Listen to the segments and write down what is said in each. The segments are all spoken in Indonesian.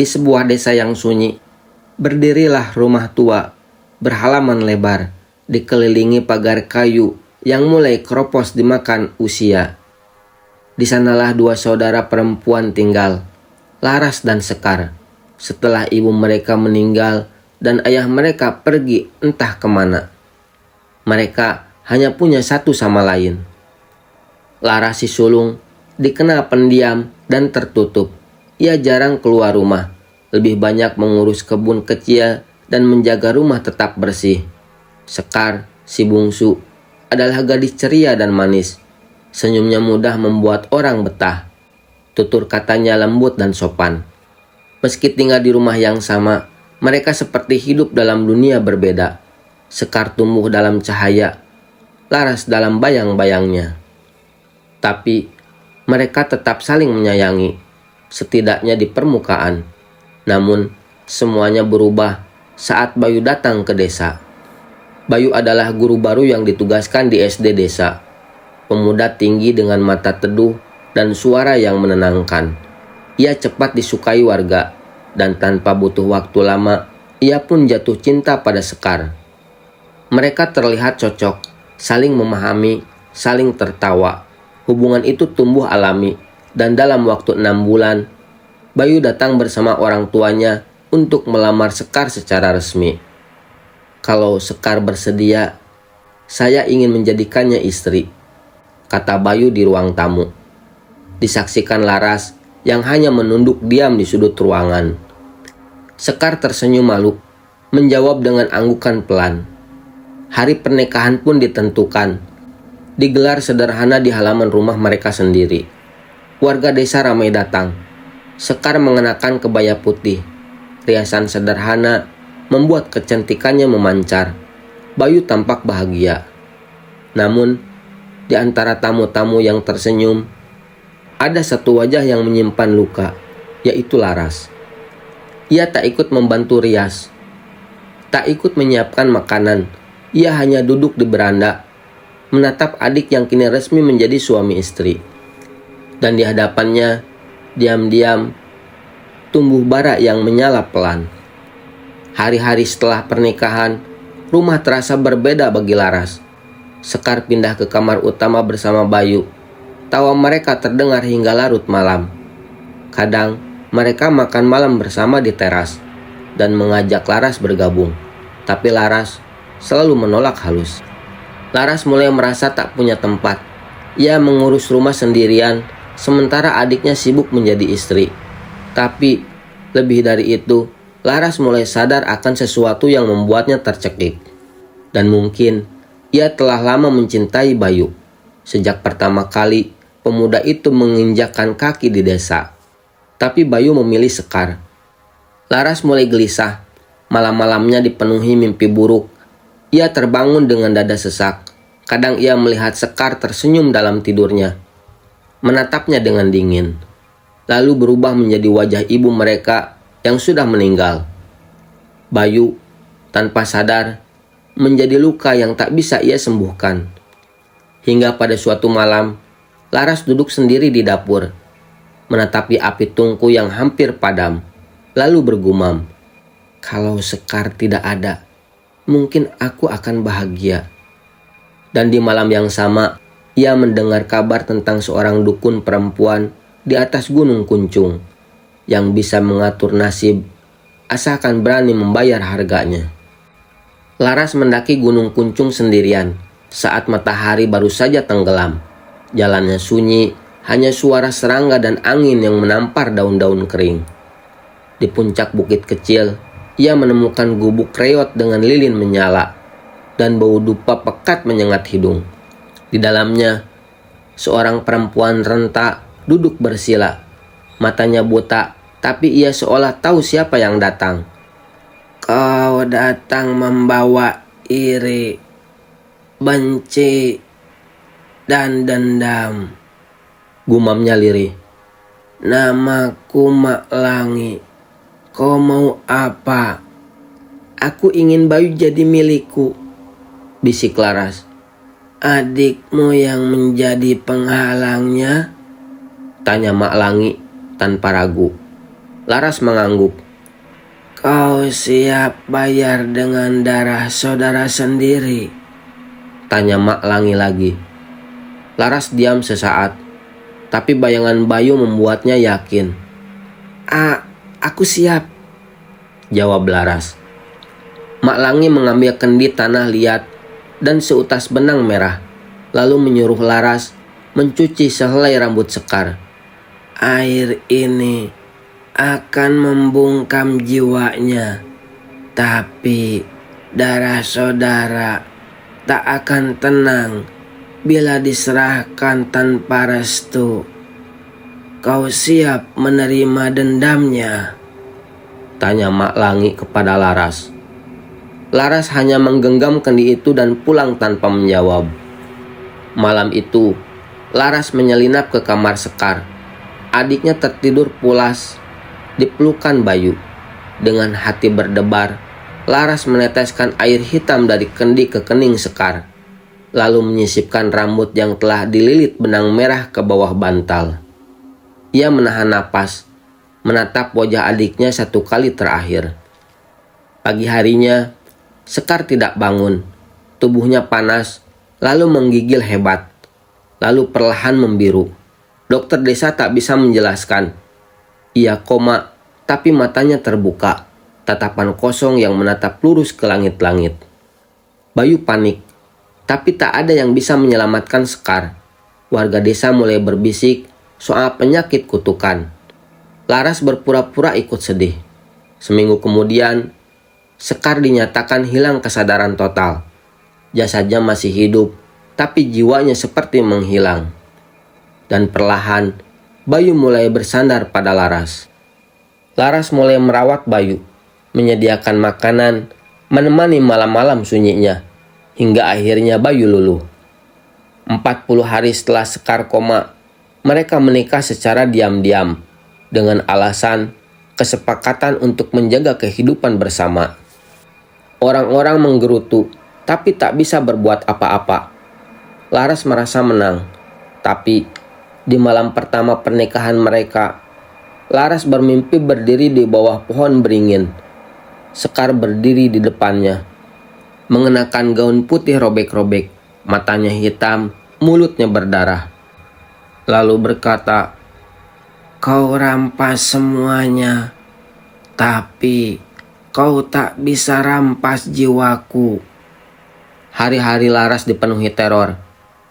Di sebuah desa yang sunyi, berdirilah rumah tua, berhalaman lebar, dikelilingi pagar kayu yang mulai keropos dimakan usia. Di sanalah dua saudara perempuan tinggal, Laras dan Sekar, setelah ibu mereka meninggal dan ayah mereka pergi entah kemana. Mereka hanya punya satu sama lain. Laras si sulung dikenal pendiam dan tertutup. Ia jarang keluar rumah, lebih banyak mengurus kebun kecil dan menjaga rumah tetap bersih. Sekar, si bungsu, adalah gadis ceria dan manis. Senyumnya mudah membuat orang betah. Tutur katanya lembut dan sopan. Meski tinggal di rumah yang sama, mereka seperti hidup dalam dunia berbeda. Sekar tumbuh dalam cahaya, Laras dalam bayang-bayangnya. Tapi mereka tetap saling menyayangi, setidaknya di permukaan. Namun semuanya berubah saat Bayu datang ke desa. Bayu adalah guru baru yang ditugaskan di SD desa. Pemuda tinggi dengan mata teduh dan suara yang menenangkan. Ia cepat disukai warga, dan tanpa butuh waktu lama, ia pun jatuh cinta pada Sekar. Mereka terlihat cocok, saling memahami, saling tertawa. Hubungan itu tumbuh alami, dan dalam waktu 6 bulan, Bayu datang bersama orang tuanya untuk melamar Sekar secara resmi. Kalau Sekar bersedia, saya ingin menjadikannya istri, kata Bayu di ruang tamu. Disaksikan Laras yang hanya menunduk diam di sudut ruangan. Sekar tersenyum malu, menjawab dengan anggukan pelan. Hari pernikahan pun ditentukan. Digelar sederhana di halaman rumah mereka sendiri. Warga desa ramai datang. Sekar mengenakan kebaya putih. Riasan sederhana membuat kecantikannya memancar. Bayu tampak bahagia. Namun, di antara tamu-tamu yang tersenyum, ada satu wajah yang menyimpan luka, yaitu Laras. Ia tak ikut membantu rias, tak ikut menyiapkan makanan. Ia hanya duduk di beranda, menatap adik yang kini resmi menjadi suami istri. Dan di hadapannya, diam-diam, tumbuh bara yang menyala pelan. Hari-hari setelah pernikahan, rumah terasa berbeda bagi Laras. Sekar pindah ke kamar utama bersama Bayu. Tawa mereka terdengar hingga larut malam. Kadang, mereka makan malam bersama di teras dan mengajak Laras bergabung. Tapi Laras selalu menolak halus. Laras mulai merasa tak punya tempat. Ia mengurus rumah sendirian, sementara adiknya sibuk menjadi istri. Tapi, lebih dari itu, Laras mulai sadar akan sesuatu yang membuatnya tercekik. Dan mungkin, ia telah lama mencintai Bayu. Sejak pertama kali, pemuda itu menginjakkan kaki di desa. Tapi Bayu memilih Sekar. Laras mulai gelisah. Malam-malamnya dipenuhi mimpi buruk. Ia terbangun dengan dada sesak. Kadang ia melihat Sekar tersenyum dalam tidurnya, menatapnya dengan dingin, lalu berubah menjadi wajah ibu mereka yang sudah meninggal. Bayu, tanpa sadar, menjadi luka yang tak bisa ia sembuhkan. Hingga pada suatu malam, Laras duduk sendiri di dapur, menatapi api tungku yang hampir padam, lalu bergumam, "Kalau Sekar tidak ada, mungkin aku akan bahagia." Dan di malam yang sama, ia mendengar kabar tentang seorang dukun perempuan di atas Gunung Kuncung yang bisa mengatur nasib asalkan berani membayar harganya. Laras mendaki Gunung Kuncung sendirian saat matahari baru saja tenggelam. Jalannya sunyi, hanya suara serangga dan angin yang menampar daun-daun kering. Di puncak bukit kecil, ia menemukan gubuk reot dengan lilin menyala dan bau dupa pekat menyengat hidung. Di dalamnya, seorang perempuan renta duduk bersila. Matanya buta, tapi ia seolah tahu siapa yang datang. "Kau datang membawa iri, benci, dan dendam," gumamnya lirih. "Namaku Mak Langi. Kau mau apa?" "Aku ingin Bayu jadi milikku," bisik Laras. "Adikmu yang menjadi penghalangnya?" tanya Mak Langi tanpa ragu. Laras mengangguk. "Kau siap bayar dengan darah saudara sendiri?" tanya Mak Langi lagi. Laras diam sesaat, tapi bayangan Bayu membuatnya yakin. Aku siap," jawab Laras. Mak Langi mengambil kendi tanah liat dan seutas benang merah, lalu menyuruh Laras mencuci sehelai rambut Sekar. "Air ini akan membungkam jiwanya, tapi darah saudara tak akan tenang bila diserahkan tanpa restu. Kau siap menerima dendamnya?" tanya Mak Langi kepada Laras. Laras hanya menggenggam kendi itu dan pulang tanpa menjawab. Malam itu, Laras menyelinap ke kamar Sekar. Adiknya tertidur pulas di pelukan Bayu. Dengan hati berdebar, Laras meneteskan air hitam dari kendi ke kening Sekar, lalu menyisipkan rambut yang telah dililit benang merah ke bawah bantal. Ia menahan napas, menatap wajah adiknya satu kali terakhir. Pagi harinya, Sekar tidak bangun. Tubuhnya panas, lalu menggigil hebat, lalu perlahan membiru. Dokter desa tak bisa menjelaskan. Ia koma, tapi matanya terbuka, tatapan kosong yang menatap lurus ke langit-langit. Bayu panik, tapi tak ada yang bisa menyelamatkan Sekar. Warga desa mulai berbisik soal penyakit kutukan. Laras berpura-pura ikut sedih. Seminggu kemudian, Sekar dinyatakan hilang kesadaran total. Jasadnya masih hidup, tapi jiwanya seperti menghilang. Dan perlahan, Bayu mulai bersandar pada Laras. Laras mulai merawat Bayu, menyediakan makanan, menemani malam-malam sunyinya, hingga akhirnya Bayu luluh. 40 hari setelah Sekar koma, mereka menikah secara diam-diam, dengan alasan kesepakatan untuk menjaga kehidupan bersama. Orang-orang menggerutu, tapi tak bisa berbuat apa-apa. Laras merasa menang, tapi di malam pertama pernikahan mereka, Laras bermimpi berdiri di bawah pohon beringin. Sekar berdiri di depannya, mengenakan gaun putih robek-robek, matanya hitam, mulutnya berdarah. Lalu berkata, "Kau rampas semuanya, tapi kau tak bisa rampas jiwaku." Hari-hari Laras dipenuhi teror.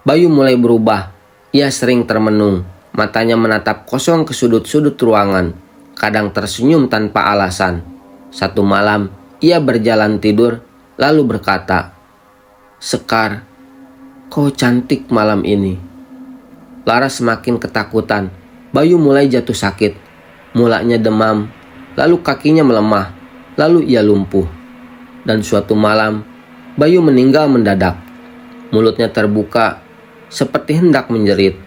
Bayu mulai berubah. Ia sering termenung. Matanya menatap kosong ke sudut-sudut ruangan. Kadang tersenyum tanpa alasan. Satu malam, ia berjalan tidur, lalu berkata, "Sekar, kau cantik malam ini." Laras semakin ketakutan. Bayu mulai jatuh sakit. Mulanya demam, lalu kakinya melemah. Lalu ia lumpuh. Dan suatu malam, Bayu meninggal mendadak. Mulutnya terbuka, seperti hendak menjerit.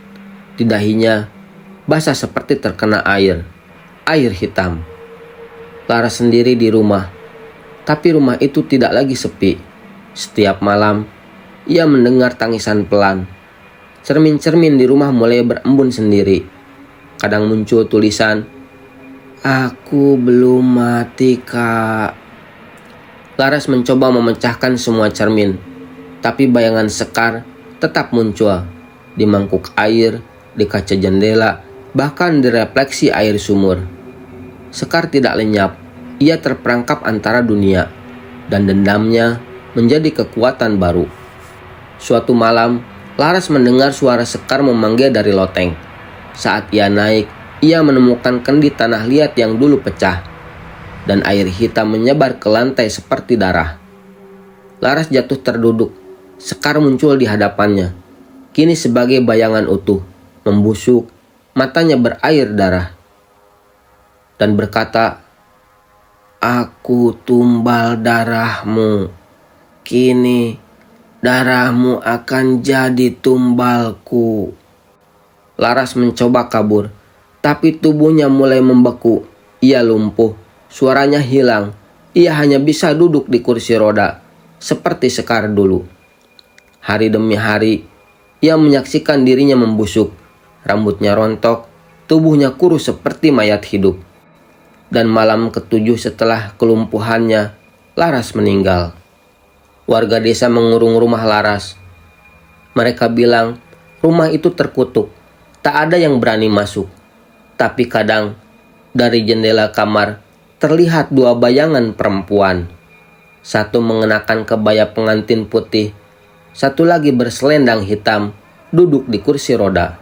Di dahinya, basah seperti terkena air hitam. Laras sendiri di rumah, tapi rumah itu tidak lagi sepi. Setiap malam, ia mendengar tangisan pelan. Cermin-cermin di rumah mulai berembun sendiri. Kadang muncul tulisan, "Aku belum mati, Kak." Laras mencoba memecahkan semua cermin, tapi bayangan Sekar tetap muncul di mangkuk air, di kaca jendela, bahkan di refleksi air sumur. Sekar tidak lenyap. Ia terperangkap antara dunia, dan dendamnya menjadi kekuatan baru. Suatu malam, Laras mendengar suara Sekar memanggil dari loteng. Saat ia naik, ia menemukan kendi tanah liat yang dulu pecah, dan air hitam menyebar ke lantai seperti darah. Laras jatuh terduduk. Sekar muncul di hadapannya, kini sebagai bayangan utuh, membusuk, matanya berair darah, dan berkata, "Aku tumbal darahmu. Kini darahmu akan jadi tumbalku." Laras mencoba kabur, tapi tubuhnya mulai membeku. Ia lumpuh, suaranya hilang. Ia hanya bisa duduk di kursi roda, seperti Sekar dulu. Hari demi hari, ia menyaksikan dirinya membusuk. Rambutnya rontok, tubuhnya kurus seperti mayat hidup. dan malam ketujuh setelah kelumpuhannya, Laras meninggal. Warga desa mengurung rumah Laras. Mereka bilang rumah itu terkutuk, tak ada yang berani masuk. Tapi kadang dari jendela kamar terlihat dua bayangan perempuan. Satu mengenakan kebaya pengantin putih, satu lagi berselendang hitam, duduk di kursi roda.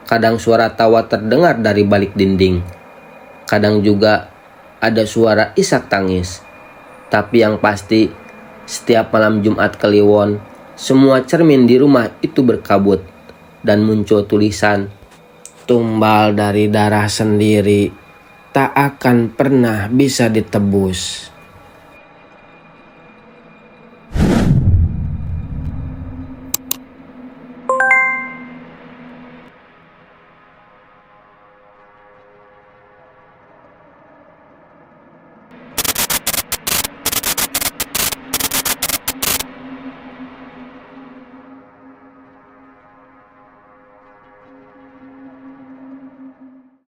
Kadang suara tawa terdengar dari balik dinding. Kadang juga ada suara isak tangis. Tapi yang pasti, setiap malam Jumat Kliwon, semua cermin di rumah itu berkabut dan muncul tulisan, "Tumbal dari darah sendiri, tak akan pernah bisa ditebus."